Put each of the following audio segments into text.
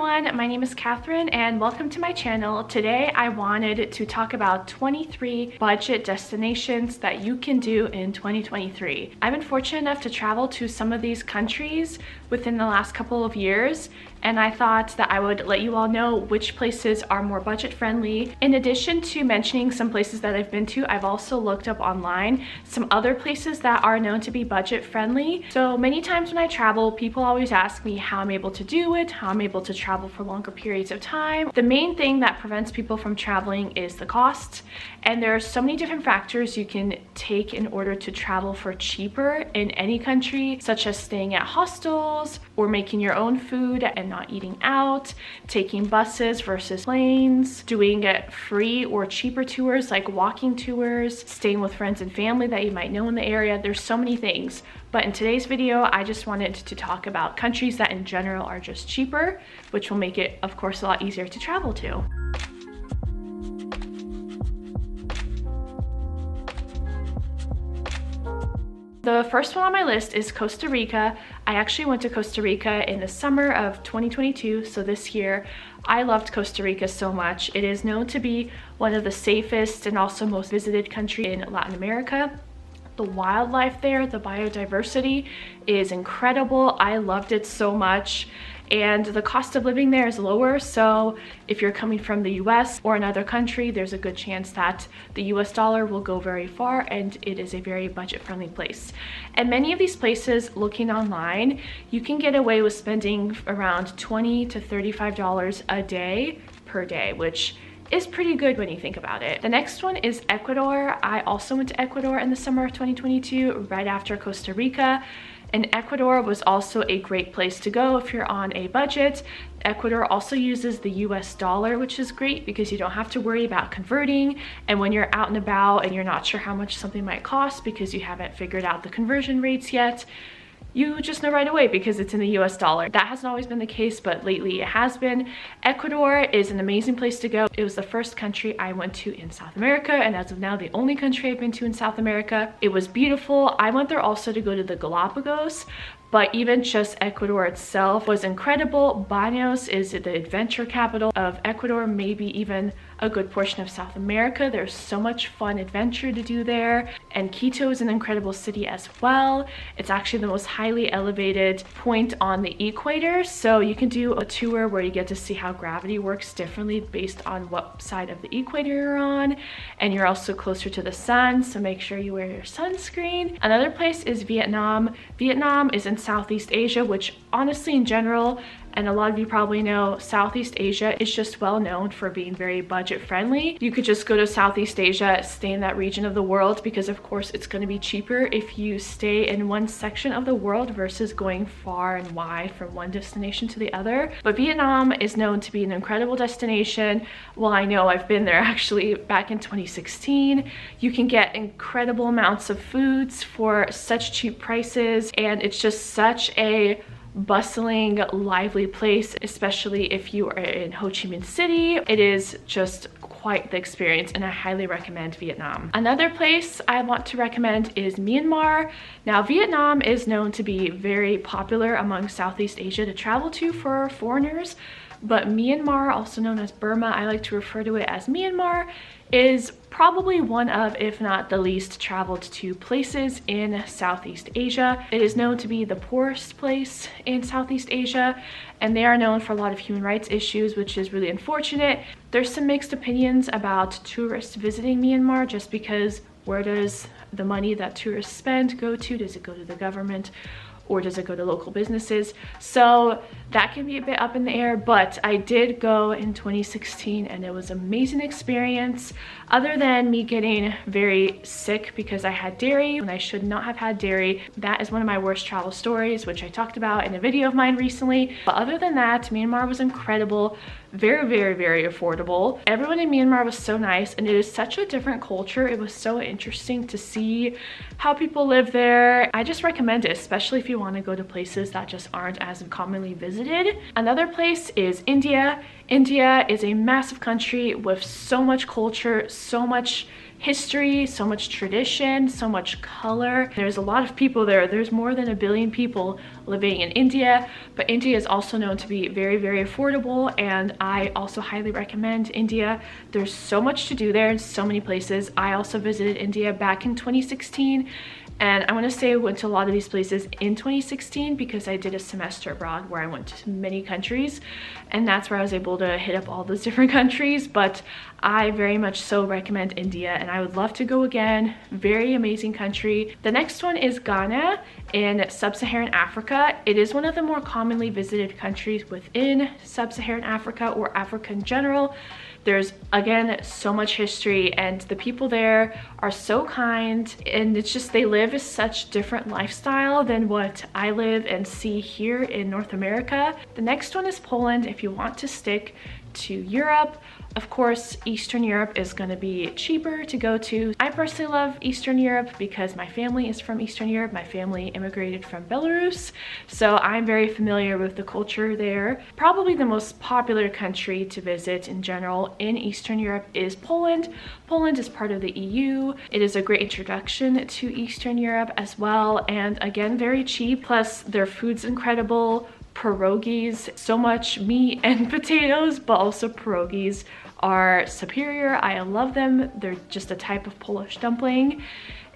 everyone, my name is Catherine and welcome to my channel. Today I wanted to talk about 23 budget destinations that you can do in 2023. I've been fortunate enough to travel to some of these countries within the last couple of years, and I thought that I would let you all know which places are more budget friendly. In addition to mentioning some places that I've been to, I've also looked up online some other places that are known to be budget friendly. So many times when I travel, people always ask me how I'm able to do it, how I'm able to travel for longer periods of time. The main thing that prevents people from traveling is the cost, and there are so many different factors you can take in order to travel for cheaper in any country, such as staying at hostels or making your own food and not eating out, taking buses versus planes, doing it free or cheaper tours like walking tours, staying with friends and family that you might know in the area. There's so many things. But in today's video, I just wanted to talk about countries that in general are just cheaper, which will make it, of course, a lot easier to travel to. The first one on my list is Costa Rica. I actually went to Costa Rica in the summer of 2022, so this year. I loved Costa Rica so much. It is known to be one of the safest and also most visited countries in Latin America. The wildlife there, the biodiversity is incredible. I loved it so much. And the cost of living there is lower, so if you're coming from the US or another country, there's a good chance that the US dollar will go very far, and it is a very budget-friendly place. And many of these places, looking online, you can get away with spending around $20 to $35 a day per day, which is pretty good when you think about it. The next one is Ecuador. I also went to Ecuador in the summer of 2022, right after Costa Rica. And Ecuador was also a great place to go if you're on a budget. Ecuador also uses the US dollar, which is great because you don't have to worry about converting. And when you're out and about and you're not sure how much something might cost because you haven't figured out the conversion rates yet, you just know right away because it's in the US dollar. That hasn't always been the case, but lately it has been. Ecuador is an amazing place to go. It was the first country I went to in South America, and as of now, the only country I've been to in South America. It was beautiful. I went there also to go to the Galapagos, but even just Ecuador itself was incredible. Baños is the adventure capital of Ecuador, maybe even a good portion of South America. There's so much fun adventure to do there. And Quito is an incredible city as well. It's actually the most highly elevated point on the equator. So you can do a tour where you get to see how gravity works differently based on what side of the equator you're on. And you're also closer to the sun, so make sure you wear your sunscreen. Another place is Vietnam. Vietnam is in Southeast Asia, which honestly in general, and a lot of you probably know, Southeast Asia is just well known for being very budget friendly. You could just go to Southeast Asia, stay in that region of the world, because of course it's going to be cheaper if you stay in one section of the world versus going far and wide from one destination to the other. But Vietnam is known to be an incredible destination. Well, I know I've been there actually back in 2016. You can get incredible amounts of foods for such cheap prices, and it's just such a bustling, lively place, especially if you are in Ho Chi Minh City. It is just quite the experience, and I highly recommend Vietnam. Another place I want to recommend is Myanmar. Now, Vietnam is known to be very popular among Southeast Asia to travel to for foreigners, but Myanmar, also known as Burma, I like to refer to it as Myanmar, is probably one of, if not the least traveled to places in Southeast Asia. It is known to be the poorest place in Southeast Asia, and they are known for a lot of human rights issues, which is really unfortunate. There's some mixed opinions about tourists visiting Myanmar, just because where does the money that tourists spend go to? Does it go to the government, or does it go to local businesses? So that can be a bit up in the air, but I did go in 2016 and it was an amazing experience. Other than me getting very sick because I had dairy when I should not have had dairy, that is one of my worst travel stories, which I talked about in a video of mine recently. But other than that, Myanmar was incredible. Very, very, very affordable. Everyone in Myanmar was so nice, and it is such a different culture. It was so interesting to see how people live there. I just recommend it, especially if you want to go to places that just aren't as commonly visited visited. Another place is India. India is a massive country with so much culture, so much history, so much tradition, so much color. There's a lot of people there. There's more than 1 billion people living in India, but India is also known to be very, very affordable, and I also highly recommend India. There's so much to do there in so many places. I also visited India back in 2016, and I want to say I went to a lot of these places in 2016 because I did a semester abroad where I went to many countries, and that's where I was able to hit up all those different countries. But I very much so recommend India, and I would love to go again. Very amazing country. The next one is Ghana in sub-Saharan Africa. It is one of the more commonly visited countries within sub-Saharan Africa, or Africa in general. There's, again, so much history, and the people there are so kind, and it's just they live such different lifestyle than what I live and see here in North America. The next one is Poland. If you want to stick to Europe, of course, Eastern Europe is going to be cheaper to go to. I personally love Eastern Europe because my family is from Eastern Europe. My family immigrated from Belarus, so I'm very familiar with the culture there. Probably the most popular country to visit in general in Eastern Europe is Poland. Poland is part of the EU. It is a great introduction to Eastern Europe as well, and again, very cheap, plus their food's incredible. Pierogies, so much meat and potatoes, but also pierogies are superior. I love them. They're just a type of Polish dumpling,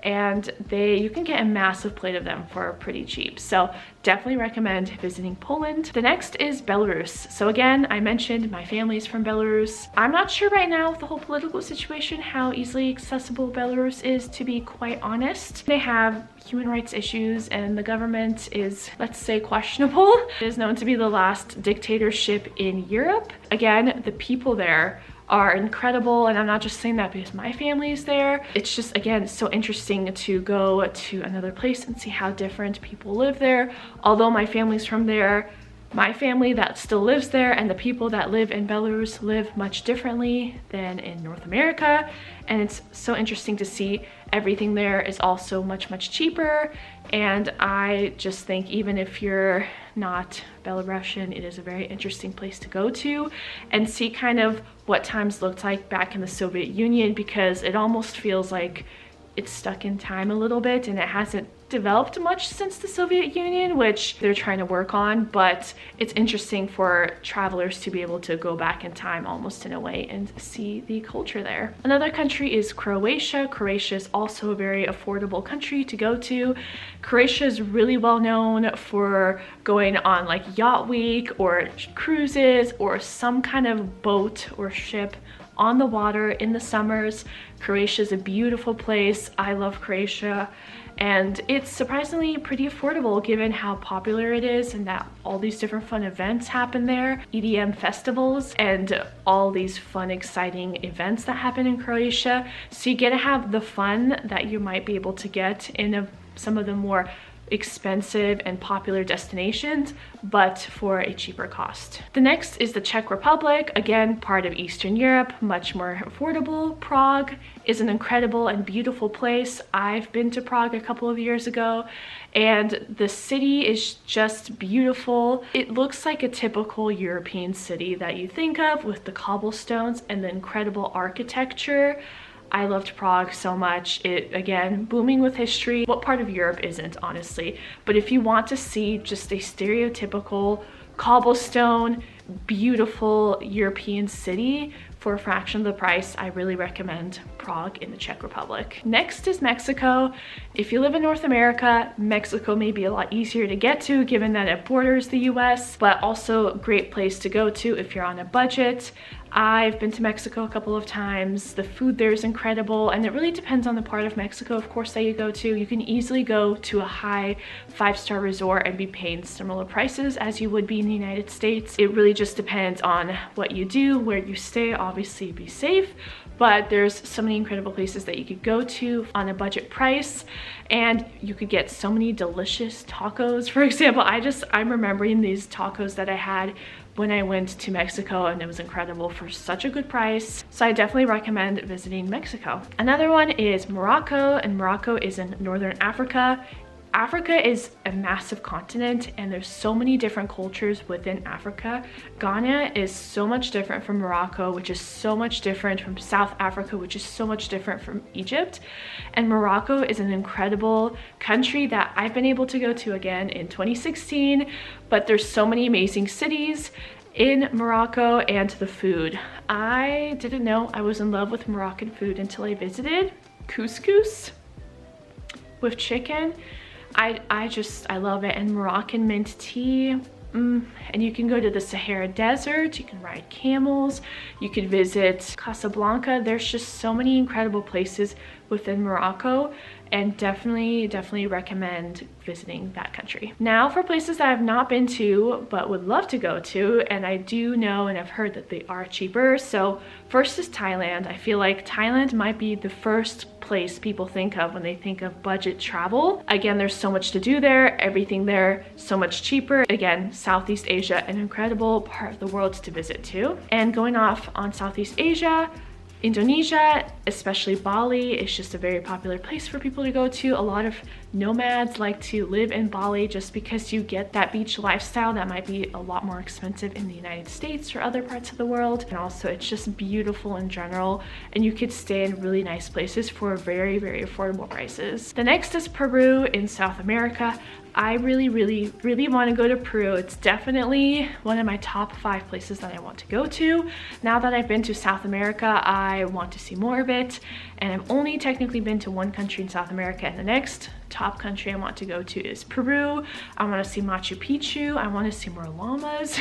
and you can get a massive plate of them for pretty cheap. So definitely recommend visiting Poland. The next is Belarus. So again, I mentioned my family's from Belarus. I'm not sure right now with the whole political situation how easily accessible Belarus is, to be quite honest. They have human rights issues, and the government is, let's say, questionable. It is known to be the last dictatorship in Europe. Again, the people there are incredible, and I'm not just saying that because my family is there. It's just, again, so interesting to go to another place and see how different people live there. Although my family's from there, my family that still lives there and the people that live in Belarus live much differently than in North America, and it's so interesting to see everything there is also much, much cheaper. And I just think even if you're not Belarusian, it is a very interesting place to go to and see kind of what times looked like back in the Soviet Union, because it almost feels like it's stuck in time a little bit, and it hasn't developed much since the Soviet Union, which they're trying to work on. But it's interesting for travelers to be able to go back in time almost in a way and see the culture there. Another country is Croatia. Croatia is also a very affordable country to go to. Croatia is really well known for going on like Yacht Week or cruises or some kind of boat or ship on the water in the summers. Croatia is a beautiful place. I love Croatia, and it's surprisingly pretty affordable given how popular it is and that all these different fun events happen there, EDM festivals and all these fun, exciting events that happen in Croatia. So you get to have the fun that you might be able to get in some of the more expensive and popular destinations, but for a cheaper cost. The next is the Czech Republic, again part of Eastern Europe, much more affordable. Prague is an incredible and beautiful place. I've been to Prague a couple of years ago, and the city is just beautiful. It looks like a typical European city that you think of, with the cobblestones and the incredible architecture. I loved Prague so much. It, again, booming with history. What part of Europe isn't, honestly? But if you want to see just a stereotypical cobblestone, beautiful European city for a fraction of the price, I really recommend Prague in the Czech Republic. Next is Mexico. If you live in North America, Mexico may be a lot easier to get to given that it borders the US, but also a great place to go to if you're on a budget. I've been to Mexico a couple of times. The food there is incredible, and it really depends on the part of Mexico, of course, that you go to. You can easily go to a high 5-star resort and be paying similar prices as you would be in the United States. It really just depends on what you do, where you stay. Obviously, be safe, but there's so many incredible places that you could go to on a budget price, and you could get so many delicious tacos. For example, I'm remembering these tacos that I had when I went to Mexico, and it was incredible for such a good price. So I definitely recommend visiting Mexico. Another one is Morocco, and Morocco is in Northern Africa. Africa is a massive continent and there's so many different cultures within Africa. Ghana is so much different from Morocco, which is so much different from South Africa, which is so much different from Egypt. And Morocco is an incredible country that I've been able to go to again in 2016, but there's so many amazing cities in Morocco. And the food, I didn't know I was in love with Moroccan food until I visited. Couscous with chicken, I love it. And Moroccan mint tea, and you can go to the Sahara Desert, you can ride camels, you can visit Casablanca. There's just so many incredible places within Morocco, and definitely recommend visiting that country. Now for places that I've not been to but would love to go to, and I do know and I've heard that they are cheaper. So first is Thailand. I feel like Thailand might be the first place people think of when they think of budget travel. Again, there's so much to do there, everything there so much cheaper. Again, Southeast Asia, an incredible part of the world to visit too. And going off on Southeast Asia, Indonesia, especially Bali, is just a very popular place for people to go to. A lot of nomads like to live in Bali just because you get that beach lifestyle that might be a lot more expensive in the United States or other parts of the world. And also it's just beautiful in general, and you could stay in really nice places for very affordable prices. The next is Peru in South America. I really want to go to Peru. It's definitely one of my top 5 places that I want to go to. Now that I've been to South America, I want to see more of it. And I've only technically been to one country in South America, and the next top country I want to go to is Peru. I want to see Machu Picchu. I want to see more llamas.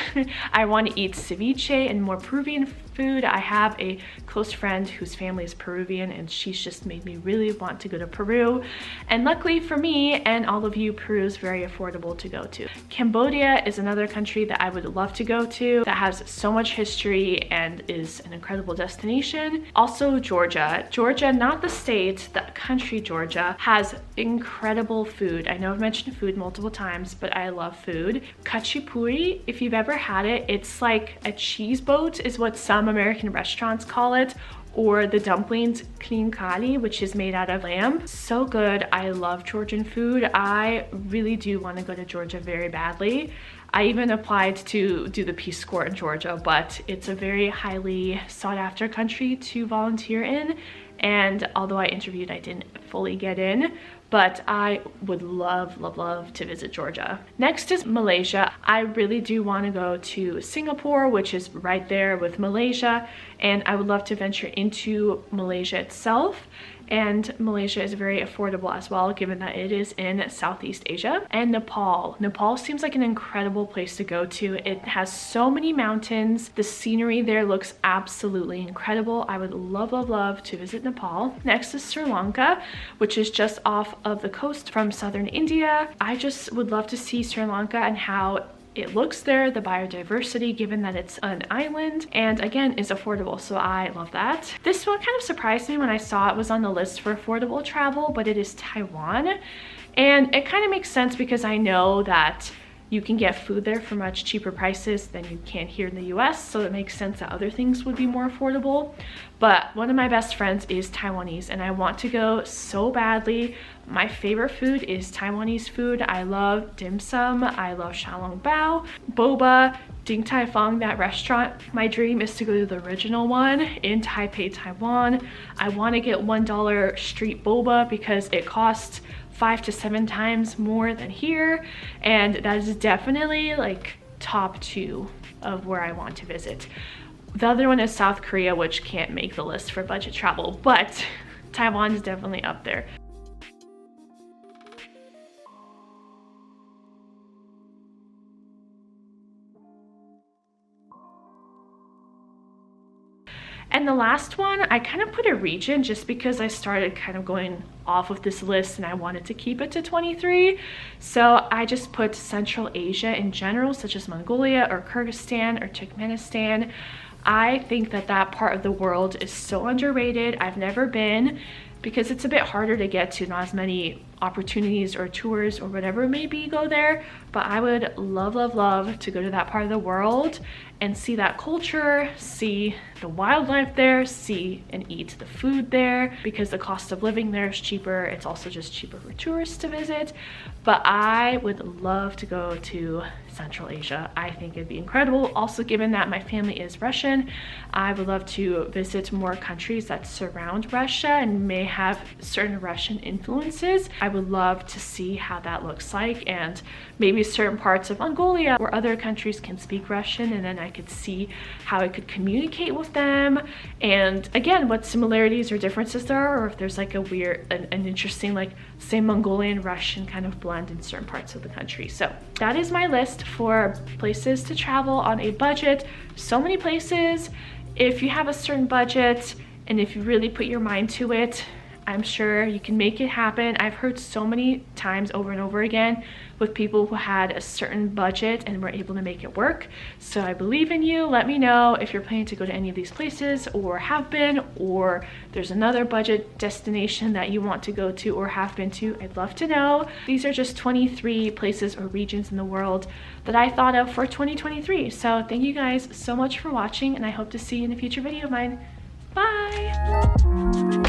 I want to eat ceviche and more Peruvian food. I have a close friend whose family is Peruvian, and she's just made me really want to go to Peru. And luckily for me and all of you, Peru is very affordable to go to. Cambodia is another country that I would love to go to that has so much history and is an incredible destination. Also Georgia. Georgia, not the state, the country Georgia, has incredible food. I know I've mentioned food multiple times, but I love food. Khachapuri, if you've ever had it, it's like a cheese boat is what some American restaurants call it, or the dumplings klinkali, which is made out of lamb. So good. I love Georgian food. I really do want to go to Georgia very badly. I even applied to do the Peace Corps in Georgia, but it's a very highly sought after country to volunteer in. And although I interviewed, I didn't fully get in, but I would love to visit Georgia. Next is Malaysia. I really do want to go to Singapore, which is right there with Malaysia, and I would love to venture into Malaysia itself. And Malaysia is very affordable as well, given that it is in Southeast Asia. And Nepal. Nepal seems like an incredible place to go to. It has so many mountains. The scenery there looks absolutely incredible. I would love to visit Nepal. Next is Sri Lanka, which is just off of the coast from southern India. I just would love to see Sri Lanka and how it looks there, the biodiversity, given that it's an island, and again is affordable, so I love that. This one kind of surprised me when I saw it was on the list for affordable travel, but it is Taiwan, and it kind of makes sense because I know that you can get food there for much cheaper prices than you can here in the US, so it makes sense that other things would be more affordable. But one of my best friends is Taiwanese, and I want to go so badly. My favorite food is Taiwanese food. I love dim sum, I love xiaolong bao, boba, Ding Tai Fung, that restaurant. My dream is to go to the original one in Taipei, Taiwan. I want to get $1 street boba because it costs 5 to 7 times more than here, and that is definitely like top 2 of where I want to visit. The other one is South Korea, which can't make the list for budget travel, but Taiwan is definitely up there. And the last one, I kind of put a region just because I started kind of going off of this list and I wanted to keep it to 23. So I just put Central Asia in general, such as Mongolia or Kyrgyzstan or Turkmenistan. I think that that part of the world is so underrated. I've never been because it's a bit harder to get to, not as many opportunities or tours or whatever it may be go there, but I would love, love, love to go to that part of the world and see that culture, see the wildlife there, see and eat the food there, because the cost of living there is cheaper. It's also just cheaper for tourists to visit. But I would love to go to Central Asia. I think it'd be incredible. Also, given that my family is Russian, I would love to visit more countries that surround Russia and may have certain Russian influences. I would love to see how that looks like, and maybe certain parts of Mongolia where other countries can speak Russian, and then I could see how I could communicate with them, and again, what similarities or differences there are, or if there's like a weird, an interesting, like say Mongolian Russian kind of blend in certain parts of the country. So that is my list for places to travel on a budget. So many places. If you have a certain budget and if you really put your mind to it, I'm sure you can make it happen. I've heard so many times over and over again with people who had a certain budget and were able to make it work. So I believe in you. Let me know if you're planning to go to any of these places or have been, or there's another budget destination that you want to go to or have been to. I'd love to know. These are just 23 places or regions in the world that I thought of for 2023. So thank you guys so much for watching, and I hope to see you in a future video of mine. Bye!